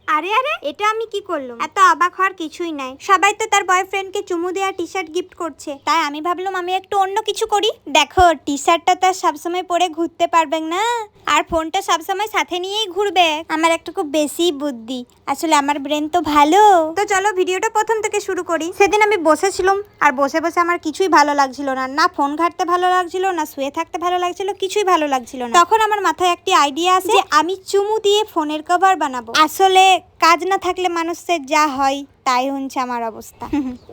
আরে আরে, এটা আমি কি করলাম? এত অবাক হওয়ার কিছুই নাই, সবাই তো তার বয়ফ্রেন্ডকে চুমু দেওয়া টি শার্ট গিফট করছে, তাই আমি ভাবলাম আমি একটু অন্য কিছু করি। দেখো, টি শার্টটা তার সবসময় পরে ঘুরতে পারবে না, আর ফোনটা সবসময় সাথে নিয়েই ঘুরবে। আমার একটু খুব বেশি বুদ্ধি, আসলে আমার ব্রেন তো ভালো। তো চলো ভিডিওটা প্রথম থেকে শুরু করি। সেদিন আমি বসেছিলাম, আর বসে বসে আমার কিছুই ভালো লাগছিল না, না ফোন ঘাঁটতে ভালো লাগছিল, না শুয়ে থাকতে ভালো লাগছিল, কিছুই ভালো লাগছিল না। তখন আমার মাথায় একটি আইডিয়া আসে যে আমি চুমু দিয়ে ফোনের কভার বানাবো। আসলে কাজ না থাকলে মানুষের যা হয় তাই হচ্ছে আমার অবস্থা।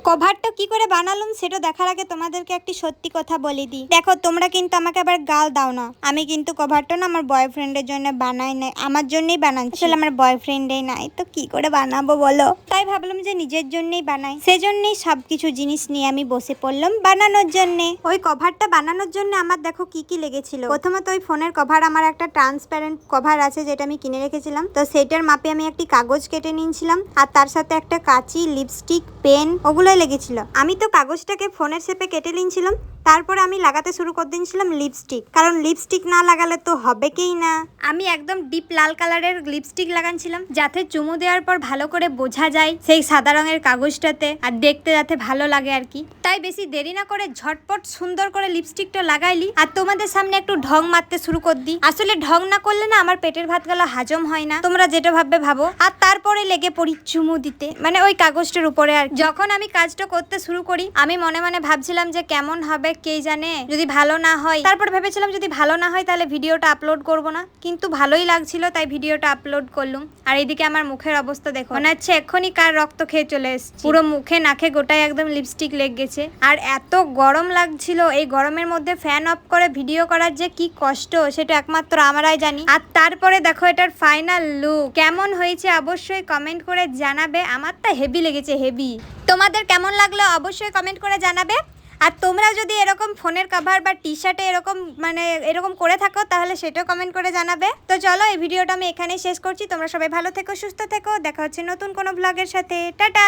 কভারটা কি করে বানালাম সেটা দেখার আগে তোমাদেরকে একটি সত্যি কথা বলে দিই। দেখো, তোমরা কিন্তু আমাকে আবার গাল দাও না, আমি কিন্তু কভারটা না আমার বয়ফ্রেন্ডের জন্য বানাই নাই, আমার জন্যই বানাচ্ছি। আসলে আমার বয়ফ্রেন্ডই নাই, তো কি করে বানাবো বলো? তাই ভাবলাম যে নিজের জন্যই বানাই, সেজন্যই সবকিছু জিনিস নিয়ে আমি বসে পড়লাম বানানোর জন্য। ওই কভারটা বানানোর জন্য আমার দেখো কি কি লেগেছিল। প্রথমত ওই ফোনের কভার, আমার একটা ট্রান্সপারেন্ট কভার আছে যেটা আমি কিনে রেখেছিলাম, তো সেটার মাপে আমি একটি কাগজ কেটে নিয়েছিলাম, আর তার সাথে একটা কাঁচি, লিপস্টিক, পেন, ওগুলোই লেগেছিল। আমি তো কাগজটাকে ফোনের শেপে কেটে নিয়েছিলাম, তারপরে আমি লাগাতে শুরু করে দিয়েছিলাম লিপস্টিক, কারণ লিপস্টিক না লাগালে তো হবে কি না। আমি একদম ডিপ লাল কালারের লিপস্টিক লাগাচ্ছিলাম, যাতে চুমু দেওয়ার পর ভালো করে বোঝা যায় সেই সাদা রঙের কাগজটাতে, আর দেখতে যাতে ভালো লাগে আর কি। তাই বেশি দেরি না করে ঝটপট সুন্দর করে লিপস্টিকটা লাগাইলি, আর তোমাদের সামনে একটু ঢং মারতে শুরু করে দিই। আসলে ঢং না করলে না আমার পেটের ভাতগুলো হাজম হয় না, তোমরা যেটা ভাববে ভাবো। আর তারপরে লেগে পড়ি চুমু দিতে, মানে ওই কাগজটার উপরে। আর যখন আমি কাজটা করতে শুরু করি, আমি মনে মনে ভাবছিলাম যে কেমন হবে কে জানে, যদি ভালো না হয়। তারপর ভেবেছিলাম যদি ভালো না হয় তাহলে ভিডিওটা আপলোড করব না, কিন্তু ভালোই লাগছিল তাই ভিডিওটা আপলোড করলাম। আর এইদিকে আমার মুখের অবস্থা দেখো, মনে হচ্ছে এক্ষুনি কার রক্ত খেয়ে চলে এসেছে। পুরো মুখে নাকে গোটায় একদম লিপস্টিক লেগে গেছে। আর এত গরম লাগছিল, এই গরমের মধ্যে ফ্যান অফ করে ভিডিও করার যে কি কষ্ট সেটা একমাত্র আমরাই জানি। আর তারপরে দেখো এটার ফাইনাল লুক কেমন হয়েছে অবশ্যই কমেন্ট করে জানাবে। আমার তো হেভি লেগেছে, হেভি। তোমাদের কেমন লাগলো অবশ্যই কমেন্ট করে জানাবে। আর তোমরা যদি এরকম ফোনের কভার বা টি শার্টে এরকম করে থাকো তাহলে সেটাও কমেন্ট করে জানাবে। তো চলো, এই ভিডিওটা আমি এখানেই শেষ করছি। তোমরা সবাই ভালো থেকো, সুস্থ থেকো, দেখা হচ্ছে নতুন কোনো ব্লগের সাথে। টাটা।